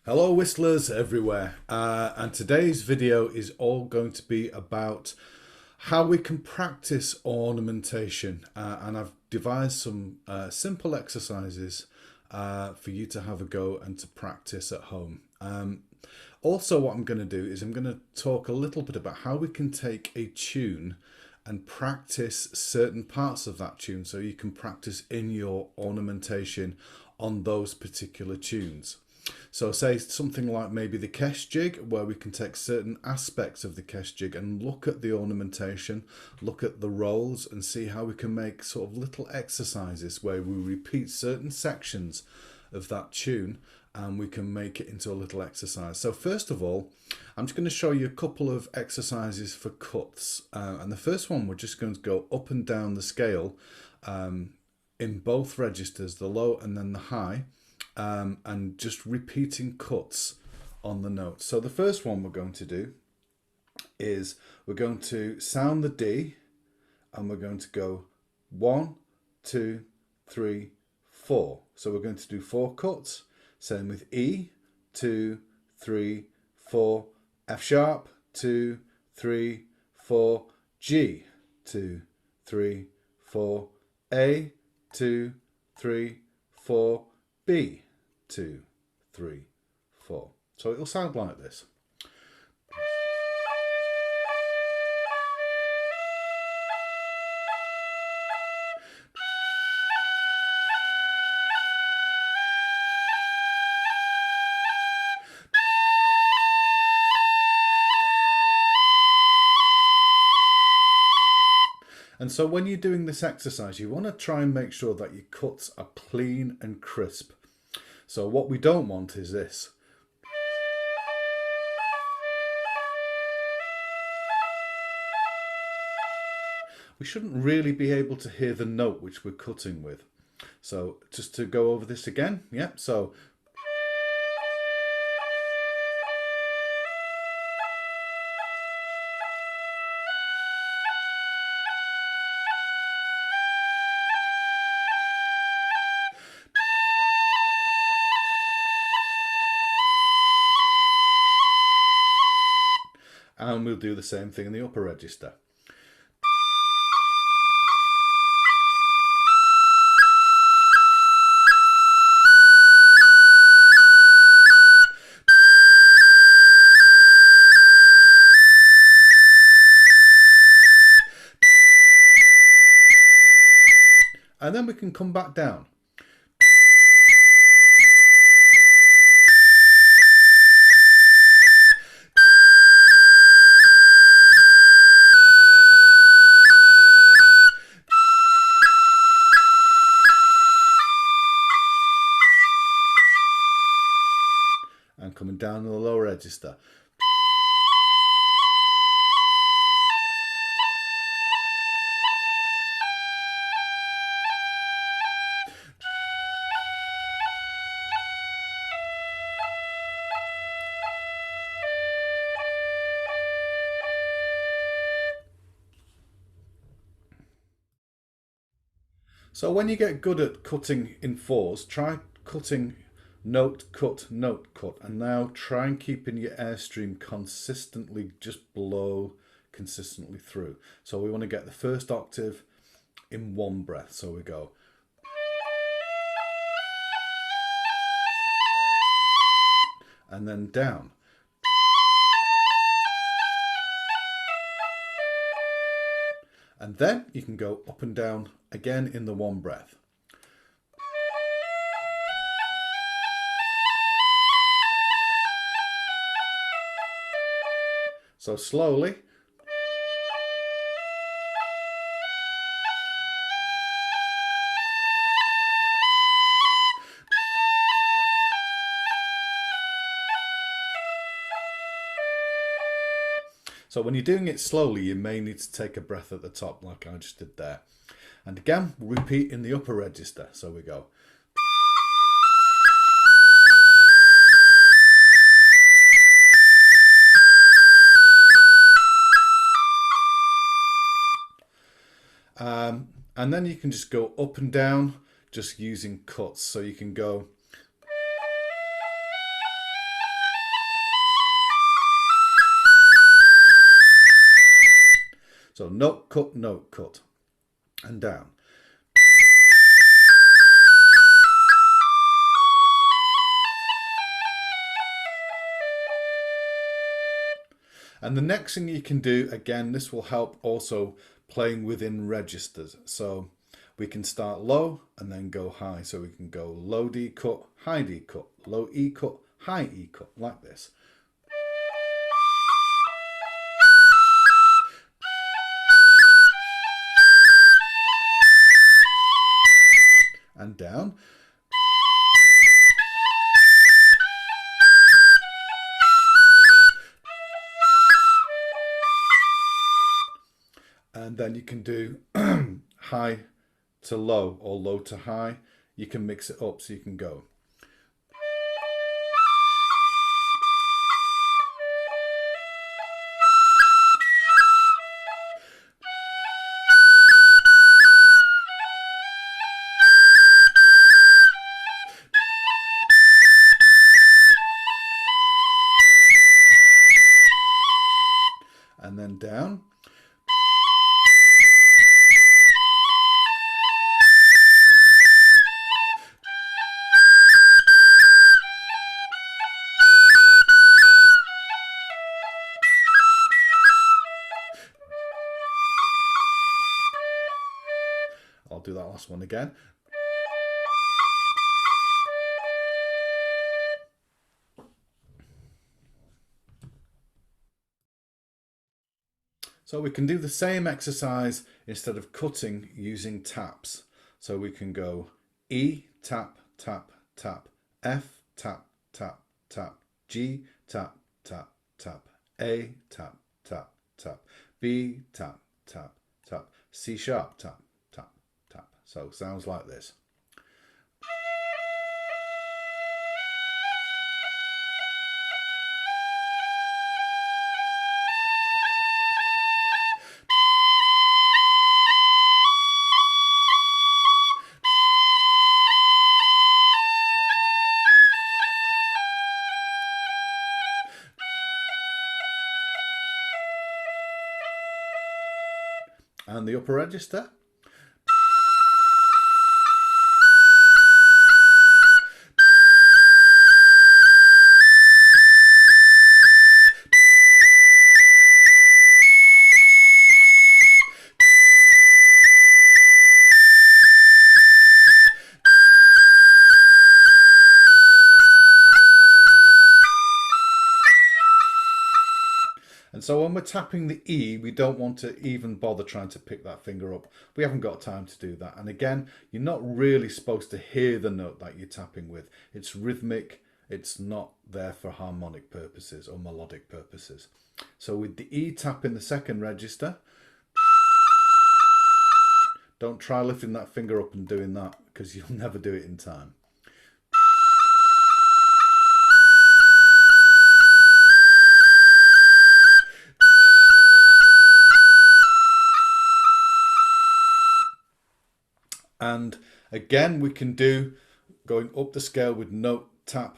Hello whistlers everywhere, and today's video is all going to be about how we can practice ornamentation, and I've devised some simple exercises for you to have a go and to practice at home. Also what I'm going to do is I'm going to talk a little bit about how we can take a tune and practice certain parts of that tune so you can practice in your ornamentation on those particular tunes. So say something like maybe the Kesh jig, where we can take certain aspects of the Kesh jig and look at the ornamentation, look at the rolls and see how we can make sort of little exercises where we repeat certain sections of that tune and we can make it into a little exercise. So first of all, I'm just going to show you a couple of exercises for cuts, and the first one we're just going to go up and down the scale in both registers, the low and then the high. And just repeating cuts on the notes. So the first one we're going to do is we're going to sound the D and we're going to go 1, 2, 3, 4. So we're going to do 4 cuts. Same with E, 2, 3, 4, F sharp, 2, 3, 4, G, 2, 3, 4, A, 2, 3, 4, B, 2, 3, 4. So it'll sound like this. And so when you're doing this exercise, you want to try and make sure that your cuts are clean and crisp. So what we don't want is this. We shouldn't really be able to hear the note which we're cutting with. So just to go over this again, yep, so and we'll do the same thing in the upper register. And then we can come back down. And coming down in the lower register. So when you get good at cutting in 4s, try cutting note, cut, and now try and keeping your airstream consistently just blow consistently through. So we want to get the first octave in one breath. So we go. And then down. And then you can go up and down again in the one breath. So slowly. So when you're doing it slowly, you may need to take a breath at the top like I just did there. And again, repeat in the upper register. So we go. And then you can just go up and down just using cuts. So you can go. So note, cut, and down. And the next thing you can do, again, this will help also playing within registers. So we can start low and then go high. So we can go low D cut, high D cut, low E cut, high E cut, like this. And down. And then you can do high to low or low to high. You can mix it up so you can go. And then down. I'll do that last one again. So we can do the same exercise instead of cutting using taps. So we can go E, tap, tap, tap, F, tap, tap, tap, G, tap, tap, tap, A, tap, tap, tap, B, tap, tap, tap, C sharp, tap, tap, tap. So it sounds like this. And the upper register. And so when we're tapping the E, we don't want to even bother trying to pick that finger up. We haven't got time to do that. And again, you're not really supposed to hear the note that you're tapping with. It's rhythmic. It's not there for harmonic purposes or melodic purposes. So with the E tap in the second register, don't try lifting that finger up and doing that because you'll never do it in time. And again, we can do going up the scale with note, tap,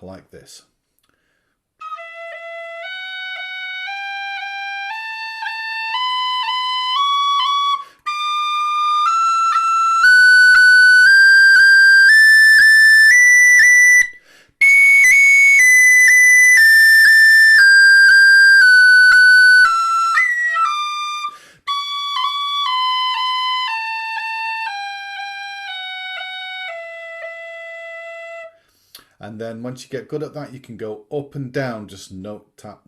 like this. And then once you get good at that, you can go up and down, just note, tap,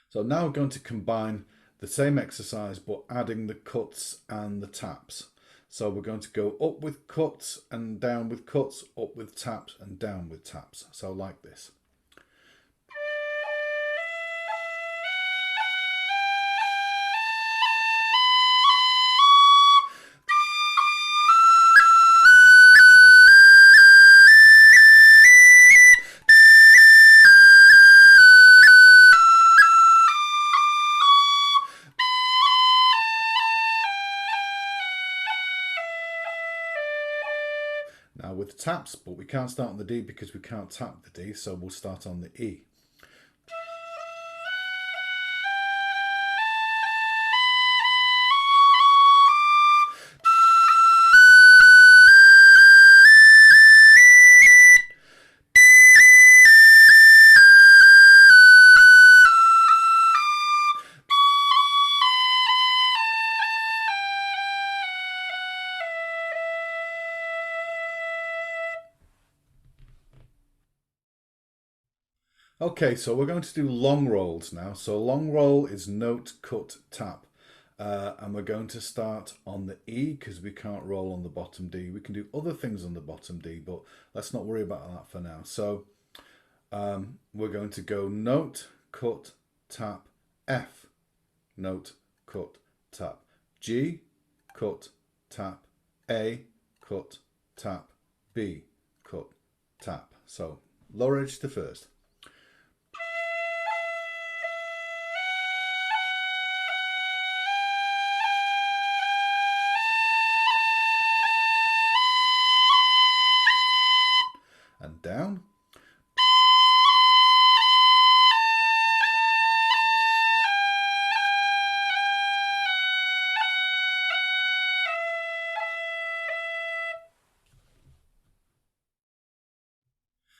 So now we're going to combine the same exercise but adding the cuts and the taps. So we're going to go up with cuts and down with cuts, up with taps and down with taps. So like this. Now with taps, but we can't start on the D because we can't tap the D, so we'll start on the E. Okay, so we're going to do long rolls now. So long roll is note, cut, tap. And we're going to start on the E because we can't roll on the bottom D. We can do other things on the bottom D, but let's not worry about that for now. So we're going to go note, cut, tap, F, note, cut, tap, G, cut, tap, A, cut, tap, B, cut, tap. So lower register first. And down.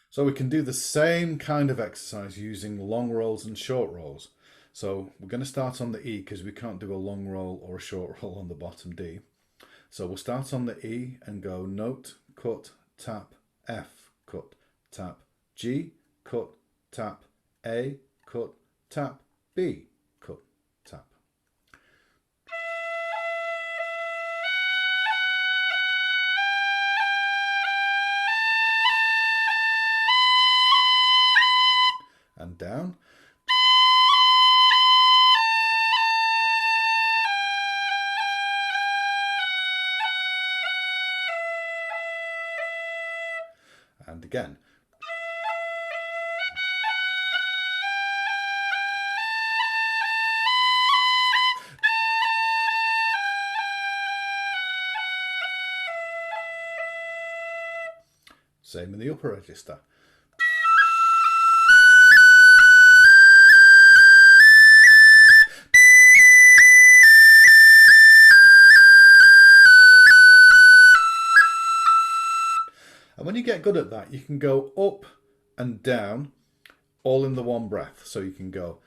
So we can do the same kind of exercise using long rolls and short rolls. So we're going to start on the E because we can't do a long roll or a short roll on the bottom D. So we'll start on the E and go note, cut, tap, F, cut, tap, G, cut, tap, A, cut, tap, B, cut, tap. And down. And again. Same in the upper register. And when you get good at that, you can go up and down all in the one breath. So you can go.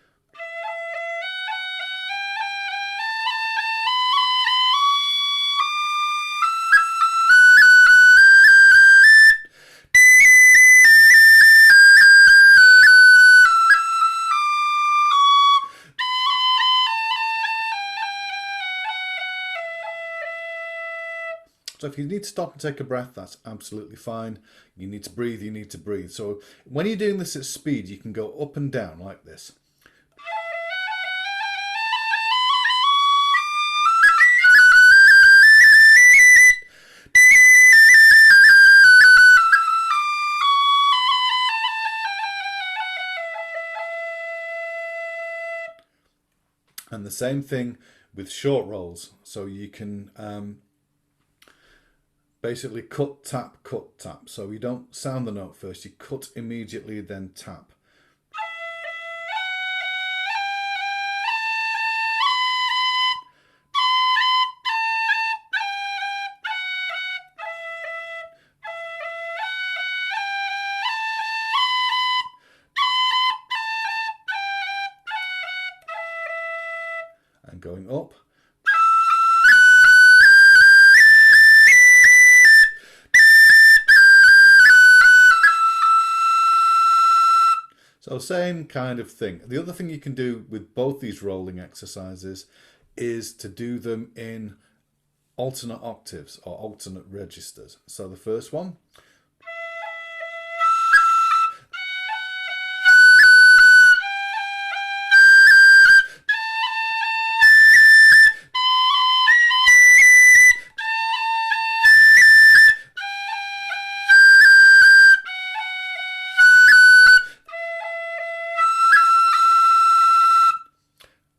So if you need to stop and take a breath, that's absolutely fine. You need to breathe, you need to breathe. So when you're doing this at speed, you can go up and down like this. And the same thing with short rolls. So you can basically cut, tap, cut, tap. So you don't sound the note first, you cut immediately, then tap. And going up. So same kind of thing. The other thing you can do with both these rolling exercises is to do them in alternate octaves or alternate registers. So the first one.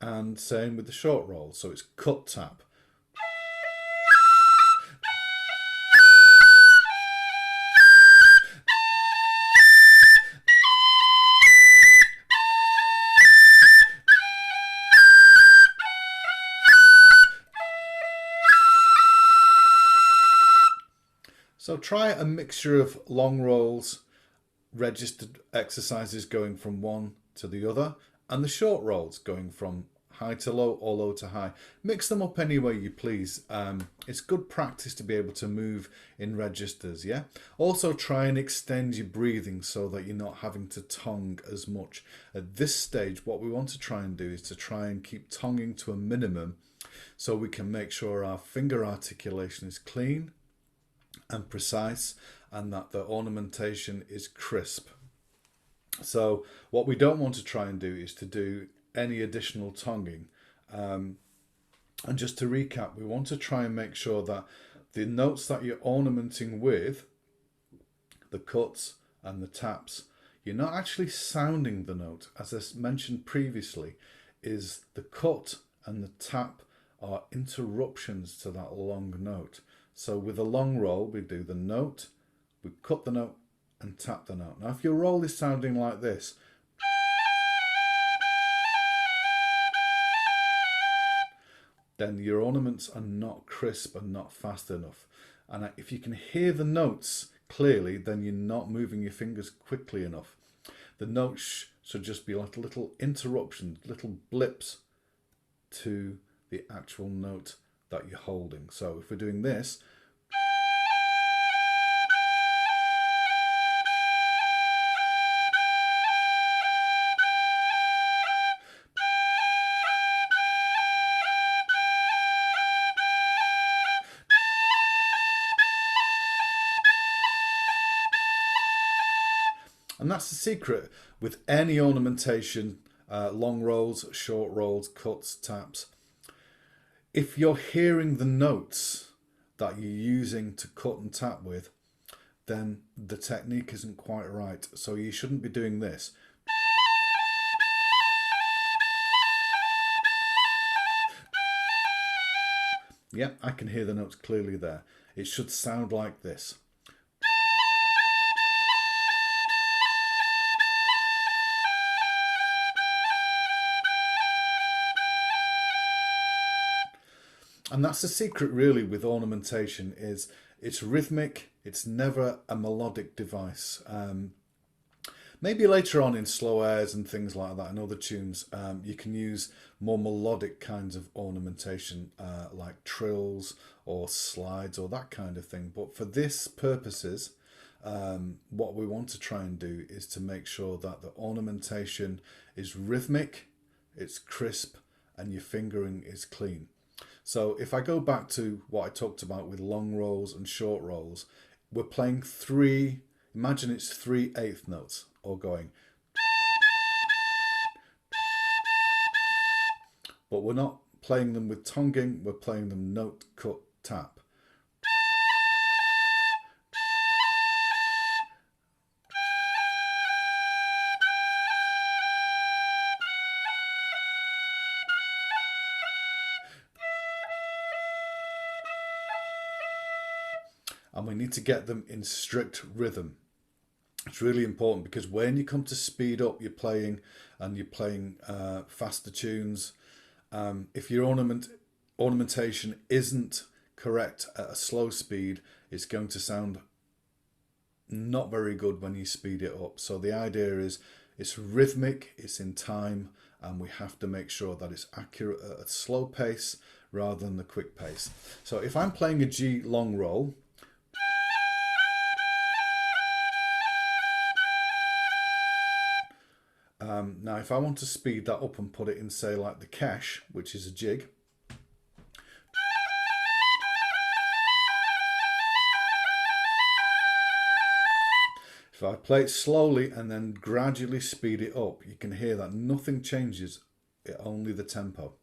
And same with the short roll. So it's cut tap. So try a mixture of long rolls, registered exercises going from one to the other, and the short rolls going from high to low or low to high. Mix them up any way you please. It's good practice to be able to move in registers, yeah? Also try and extend your breathing so that you're not having to tongue as much. At this stage, what we want to try and do is to try and keep tonguing to a minimum so we can make sure our finger articulation is clean and precise and that the ornamentation is crisp. So what we don't want to try and do is to do any additional tonguing. And just to recap, we want to try and make sure that the notes that you're ornamenting with, the cuts and the taps, you're not actually sounding the note. As I mentioned previously, is the cut and the tap are interruptions to that long note. So with a long roll, we do the note, we cut the note and tap the note. Now if your roll is sounding like this, then your ornaments are not crisp and not fast enough. And if you can hear the notes clearly, then you're not moving your fingers quickly enough. The notes should just be like little interruptions, little blips to the actual note that you're holding. So if we're doing this, and that's the secret with any ornamentation, long rolls, short rolls, cuts, taps. If you're hearing the notes that you're using to cut and tap with, then the technique isn't quite right. So you shouldn't be doing this. Yeah, I can hear the notes clearly there. It should sound like this. And that's the secret really with ornamentation, is it's rhythmic, it's never a melodic device. Maybe later on in slow airs and things like that and other tunes, you can use more melodic kinds of ornamentation like trills or slides or that kind of thing. But for this purposes, what we want to try and do is to make sure that the ornamentation is rhythmic, it's crisp, and your fingering is clean. So if I go back to what I talked about with long rolls and short rolls, we're playing three, imagine it's 3/8 notes, or going. But we're not playing them with tonguing, we're playing them note, cut, tap. And we need to get them in strict rhythm. It's really important because when you come to speed up your playing and you're playing faster tunes, if your ornamentation isn't correct at a slow speed, it's going to sound not very good when you speed it up. So the idea is it's rhythmic, it's in time, and we have to make sure that it's accurate at a slow pace rather than the quick pace. So if I'm playing a G long roll, Now, if I want to speed that up and put it in, say, like the cash, which is a jig, if I play it slowly and then gradually speed it up, you can hear that nothing changes, only the tempo.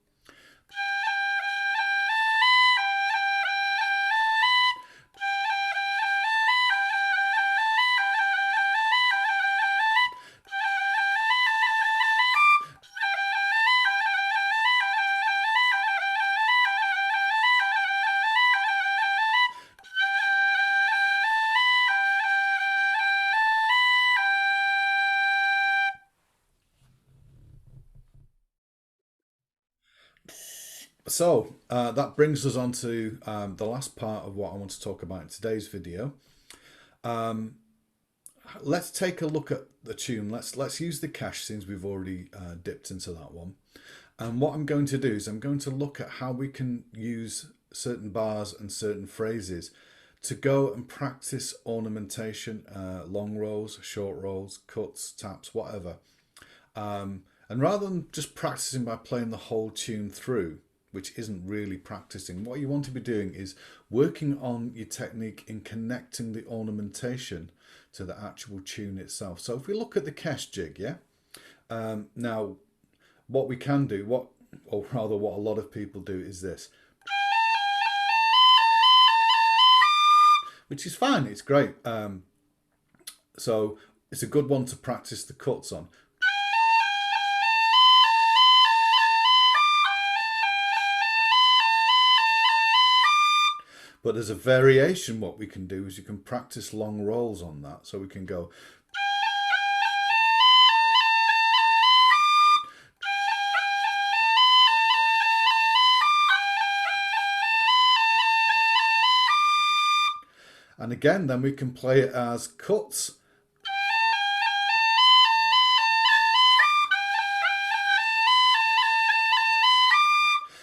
So that brings us on to the last part of what I want to talk about in today's video. Let's take a look at the tune. Let's use the cash since we've already dipped into that one. And what I'm going to do is I'm going to look at how we can use certain bars and certain phrases to go and practice ornamentation, long rolls, short rolls, cuts, taps, whatever. And rather than just practicing by playing the whole tune through, which isn't really practicing, what you want to be doing is working on your technique in connecting the ornamentation to the actual tune itself. So if we look at the cash jig, yeah? Now, what we can do, or rather what a lot of people do is this. Which is fine, it's great. So it's a good one to practice the cuts on. But there's a variation. What we can do is you can practice long rolls on that. So we can go. And again, then we can play it as cuts.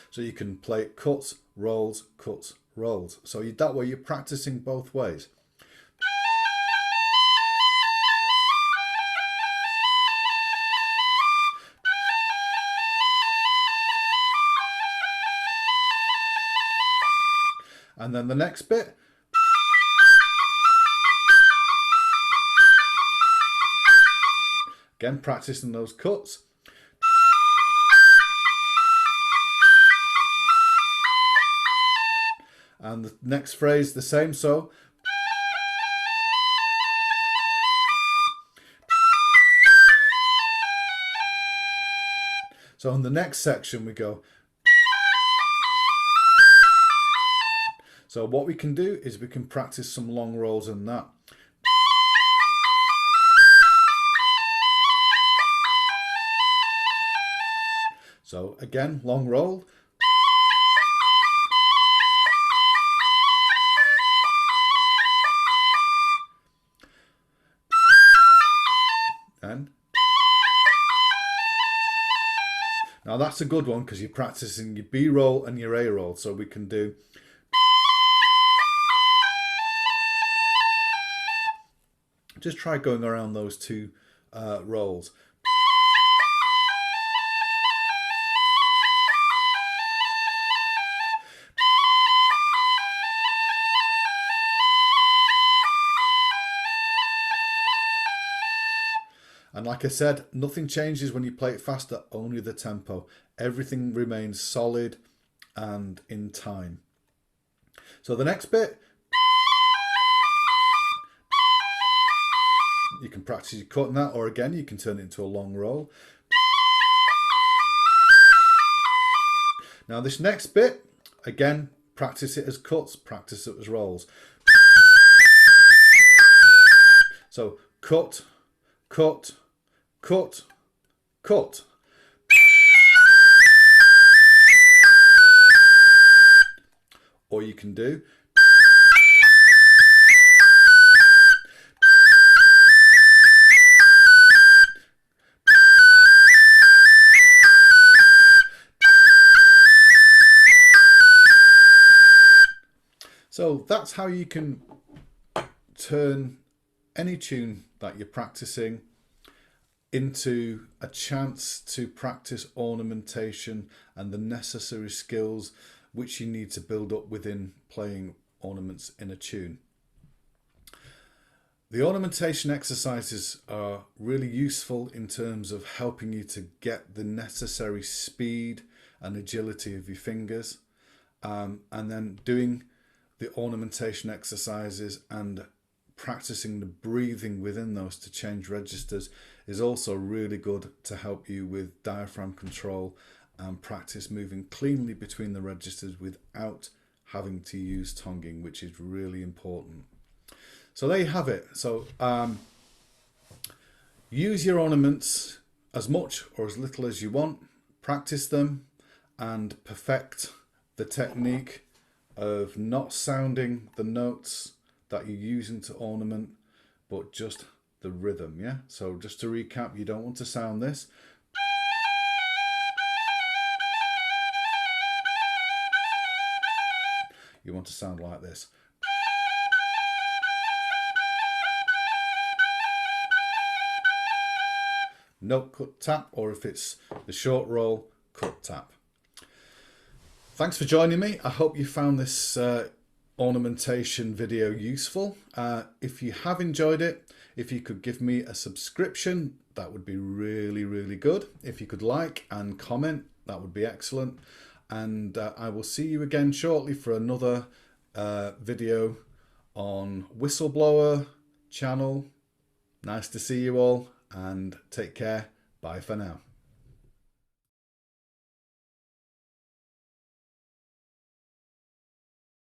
So you can play it cuts, rolls, cuts, rolls. So that way you're practicing both ways. And then the next bit. Again, practicing those cuts. And the next phrase the same, so. So in the next section we go. So what we can do is we can practice some long rolls in that. So again, long roll. And now that's a good one because you're practicing your B roll and your A roll. So we can do. Just try going around those two rolls. And like I said, nothing changes when you play it faster, only the tempo. Everything remains solid and in time. So the next bit, you can practice your cutting that, or again, you can turn it into a long roll. Now this next bit, again, practice it as cuts, practice it as rolls. So cut, cut, cut, cut. Or you can do. So that's how you can turn any tune that you're practicing into a chance to practice ornamentation and the necessary skills which you need to build up within playing ornaments in a tune. The ornamentation exercises are really useful in terms of helping you to get the necessary speed and agility of your fingers, and then doing the ornamentation exercises and practicing the breathing within those to change registers is also really good to help you with diaphragm control and practice moving cleanly between the registers without having to use tonguing, which is really important. So there you have it. So use your ornaments as much or as little as you want, practice them and perfect the technique of not sounding the notes that you're using to ornament, but just the rhythm. Yeah. So just to recap, you don't want to sound this. You want to sound like this. Note cut tap, or if it's the short roll, cut tap. Thanks for joining me. I hope you found this ornamentation video useful. If you have enjoyed it, if you could give me a subscription, that would be really good. If you could like and comment, that would be excellent. And I will see you again shortly for another video on Whistleblower channel. Nice to see you all, and take care. Bye for now.